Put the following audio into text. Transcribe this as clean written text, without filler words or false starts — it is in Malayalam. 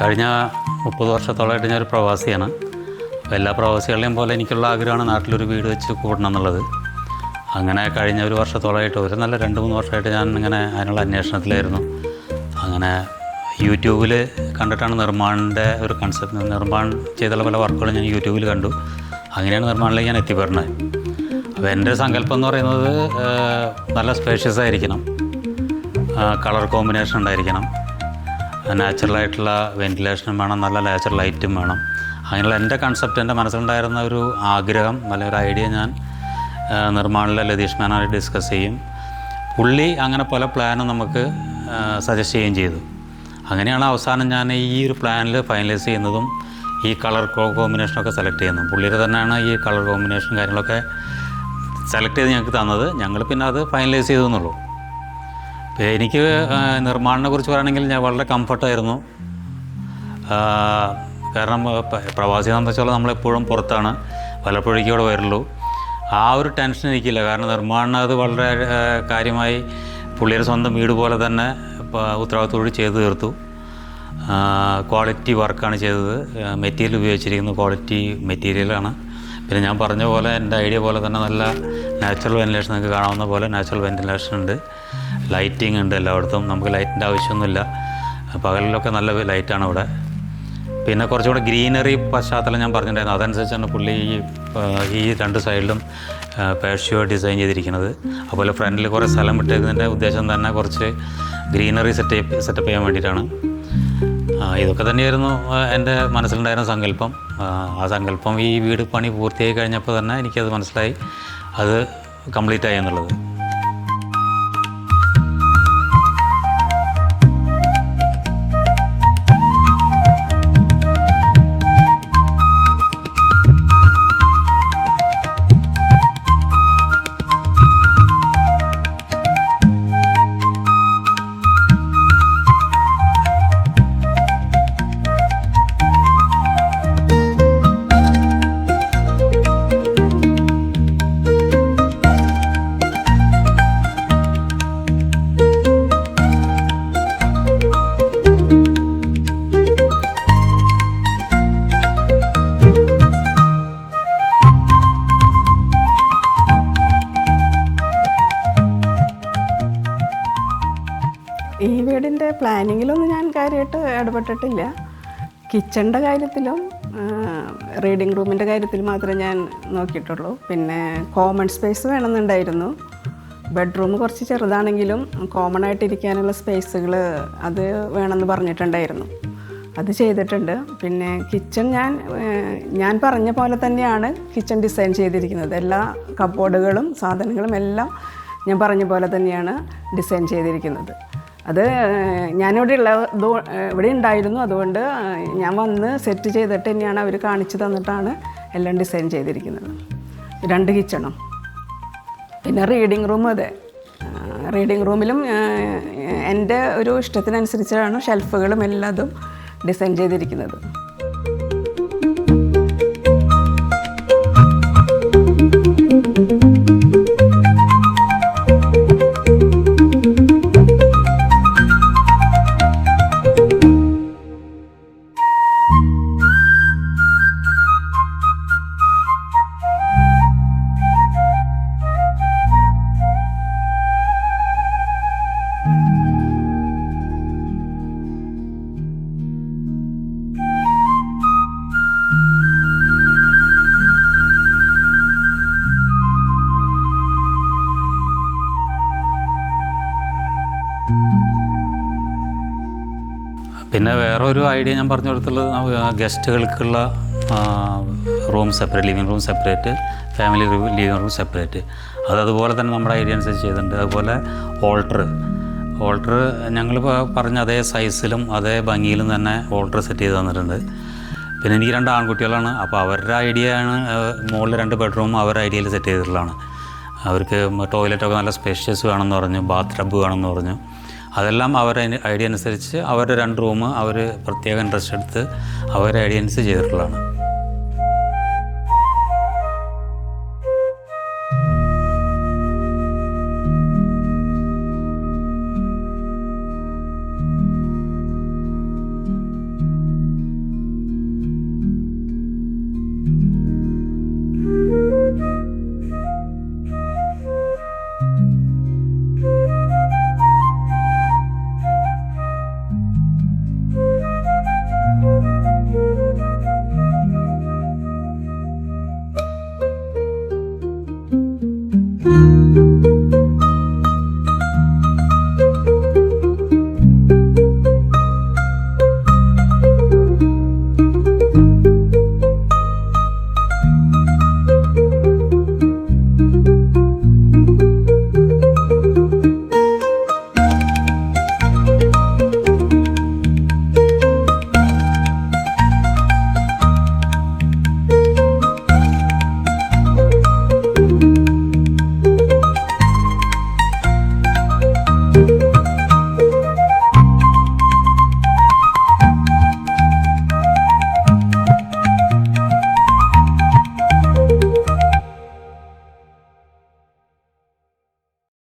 കഴിഞ്ഞ 30 വർഷത്തോളമായിട്ട് ഞാനൊരു പ്രവാസിയാണ്. അപ്പോൾ എല്ലാ പ്രവാസികളെയും പോലെ എനിക്കുള്ള ആഗ്രഹമാണ് നാട്ടിലൊരു വീട് വെച്ച് കൂടണം എന്നുള്ളത്. അങ്ങനെ കഴിഞ്ഞ ഒരു വർഷത്തോളമായിട്ട്, ഒരു നല്ല 2-3 വർഷമായിട്ട് ഞാൻ ഇങ്ങനെ അതിനുള്ള അന്വേഷണത്തിലായിരുന്നു. അങ്ങനെ യൂട്യൂബിൽ കണ്ടിട്ടാണ് നിർമ്മാണിൻ്റെ ഒരു കൺസെപ്റ്റ്, നിർമ്മാൺ ചെയ്തുള്ള പല വർക്കുകളും ഞാൻ യൂട്യൂബിൽ കണ്ടു. അങ്ങനെയാണ് നിർമ്മാണിലേക്ക് ഞാൻ എത്തിപ്പെടുന്നത്. അപ്പോൾ എൻ്റെ സങ്കല്പം എന്ന് പറയുന്നത് നല്ല സ്പേഷ്യസ് ആയിരിക്കണം, കളർ കോമ്പിനേഷൻ ഉണ്ടായിരിക്കണം, നാച്ചുറലായിട്ടുള്ള വെൻറ്റിലേഷനും വേണം, നല്ല നാച്ചുറൽ ലൈറ്റും വേണം. അങ്ങനെയുള്ള എൻ്റെ കൺസെപ്റ്റ്, എൻ്റെ മനസ്സിലുണ്ടായിരുന്ന ഒരു ആഗ്രഹം, നല്ലൊരു ഐഡിയ ഞാൻ നിർമ്മാണിലെ ലതീഷ് മേനോനായിട്ട് ഡിസ്കസ് ചെയ്യും. പുള്ളി അങ്ങനെ പല പ്ലാനും നമുക്ക് സജസ്റ്റ് ചെയ്യുകയും ചെയ്തു. അങ്ങനെയാണ് അവസാനം ഞാൻ ഈ ഒരു പ്ലാനിൽ ഫൈനലൈസ് ചെയ്യുന്നതും ഈ കളർ കോമ്പിനേഷനൊക്കെ സെലക്ട് ചെയ്യുന്നതും. പുള്ളിയുടെ തന്നെയാണ് ഈ കളർ കോമ്പിനേഷൻ കാര്യങ്ങളൊക്കെ സെലക്ട് ചെയ്ത് ഞങ്ങൾക്ക് തന്നത്. ഞങ്ങൾ പിന്നെ അത് ഫൈനലൈസ് ചെയ്തെന്നുള്ളൂ. എനിക്ക് നിർമ്മാണിനെ കുറിച്ച് പറയുകയാണെങ്കിൽ ഞാൻ വളരെ കംഫർട്ടായിരുന്നു. കാരണം പ്രവാസിയെ സംബന്ധിച്ചോളം നമ്മളെപ്പോഴും പുറത്താണ്, വല്ലപ്പോഴേക്കും ഇവിടെ വരുള്ളൂ. ആ ഒരു ടെൻഷൻ എനിക്കില്ല. കാരണം നിർമ്മാണം അത് വളരെ കാര്യമായി പുള്ളിയുടെ സ്വന്തം വീട് പോലെ തന്നെ ഉത്തരവാദിത്തോട് ചെയ്തു തീർത്തു. ക്വാളിറ്റി വർക്കാണ് ചെയ്തത്. മെറ്റീരിയൽ ഉപയോഗിച്ചിരിക്കുന്നത് ക്വാളിറ്റി മെറ്റീരിയലാണ്. പിന്നെ ഞാൻ പറഞ്ഞ പോലെ എൻ്റെ ഐഡിയ പോലെ തന്നെ നല്ല നാച്ചുറൽ വെൻറ്റിലേഷൻ, നിങ്ങൾക്ക് കാണാവുന്ന പോലെ നാച്ചുറൽ വെൻറ്റിലേഷൻ ഉണ്ട്, ലൈറ്റിംഗ് ഉണ്ട് എല്ലായിടത്തും. നമുക്ക് ലൈറ്റിൻ്റെ ആവശ്യമൊന്നുമില്ല, പകലിലൊക്കെ നല്ല ലൈറ്റാണ് ഇവിടെ. പിന്നെ കുറച്ചുകൂടെ ഗ്രീനറി പശ്ചാത്തലം ഞാൻ പറഞ്ഞിട്ടുണ്ടായിരുന്നു. അതനുസരിച്ചാണ് പുള്ളി ഈ 2 സൈഡിലും പാഷ്യോ ഡിസൈൻ ചെയ്തിരിക്കുന്നത്. അതുപോലെ ഫ്രണ്ടിൽ കുറേ സ്ഥലം വിട്ടേക്കുന്നതിൻ്റെ ഉദ്ദേശം തന്നെ കുറച്ച് ഗ്രീനറി സെറ്റപ്പ് ചെയ്യാൻ വേണ്ടിയിട്ടാണ്. ഇതൊക്കെ തന്നെയായിരുന്നു എൻ്റെ മനസ്സിലുണ്ടായിരുന്ന സങ്കല്പം. ആ സങ്കല്പം ഈ വീട് പണി പൂർത്തിയായി കഴിഞ്ഞപ്പോൾ തന്നെ എനിക്കത് മനസ്സിലായി, അത് കംപ്ലീറ്റ് ആയി എന്നുള്ളത്. ഈ വീടിൻ്റെ പ്ലാനിങ്ങിലൊന്നും ഞാൻ കാര്യമായിട്ട് ഇടപെട്ടിട്ടില്ല. കിച്ചണിൻ്റെ കാര്യത്തിലും റീഡിങ് റൂമിൻ്റെ കാര്യത്തിൽ മാത്രമേ ഞാൻ നോക്കിയിട്ടുള്ളൂ. പിന്നെ കോമൺ സ്പേസ് വേണമെന്നുണ്ടായിരുന്നു. ബെഡ്റൂം കുറച്ച് ചെറുതാണെങ്കിലും കോമൺ ആയിട്ടിരിക്കാനുള്ള സ്പേസുകൾ അത് വേണമെന്ന് പറഞ്ഞിട്ടുണ്ടായിരുന്നു. അത് ചെയ്തിട്ടുണ്ട്. പിന്നെ കിച്ചൺ ഞാൻ പറഞ്ഞ പോലെ തന്നെയാണ് കിച്ചൺ ഡിസൈൻ ചെയ്തിരിക്കുന്നത്. എല്ലാ കബോർഡുകളും സാധനങ്ങളും എല്ലാം ഞാൻ പറഞ്ഞ പോലെ തന്നെയാണ് ഡിസൈൻ ചെയ്തിരിക്കുന്നത്. അത് ഞാനിവിടെ ഇവിടെ ഉണ്ടായിരുന്നു. അതുകൊണ്ട് ഞാൻ വന്ന് സെറ്റ് ചെയ്തിട്ട് തന്നെയാണ് അവർ കാണിച്ചു തന്നിട്ടാണ് എല്ലാം ഡിസൈൻ ചെയ്തിരിക്കുന്നത്. 2 കിച്ചണും പിന്നെ റീഡിങ് റൂം. അതെ, റീഡിങ് റൂമിലും എൻ്റെ ഒരു ഇഷ്ടത്തിനനുസരിച്ചാണ് ഷെൽഫുകളും എല്ലാതും ഡിസൈൻ ചെയ്തിരിക്കുന്നത്. പിന്നെ വേറൊരു ഐഡിയ ഞാൻ പറഞ്ഞു കൊടുത്തുള്ളത്, ഗസ്റ്റുകൾക്കുള്ള room separate, living room separate, family living room separate. അതുപോലെ തന്നെ നമ്മുടെ ഐഡിയ അനുസരിച്ച് ചെയ്തിട്ടുണ്ട്. അതുപോലെ ഓൾട്ടർ ഞങ്ങൾ പറഞ്ഞ അതേ സൈസിലും അതേ ഭംഗിയിലും തന്നെ ഓൾട്ടർ സെറ്റ് ചെയ്ത് തന്നിട്ടുണ്ട്. പിന്നെ എനിക്ക് 2 ആൺകുട്ടികളാണ്. അപ്പോൾ അവരുടെ ഐഡിയ ആണ്, മുകളിൽ 2 ബെഡ്റൂം അവരുടെ ഐഡിയയിൽ സെറ്റ് ചെയ്തിട്ടുള്ളതാണ്. അവർക്ക് ടോയ്ലറ്റൊക്കെ നല്ല സ്പേഷ്യസ് വേണമെന്ന് പറഞ്ഞു, ബാത്ത് ടബ് വേണമെന്ന് പറഞ്ഞു. അതെല്ലാം അവരുടെ ഐഡിയ അനുസരിച്ച് അവരുടെ 2 റൂം അവർ പ്രത്യേകം ഇൻട്രസ്റ്റ് എടുത്ത് അവരുടെ ഐഡിയ അനുസരിച്ച് ചെയ്തിട്ടുള്ളതാണ്.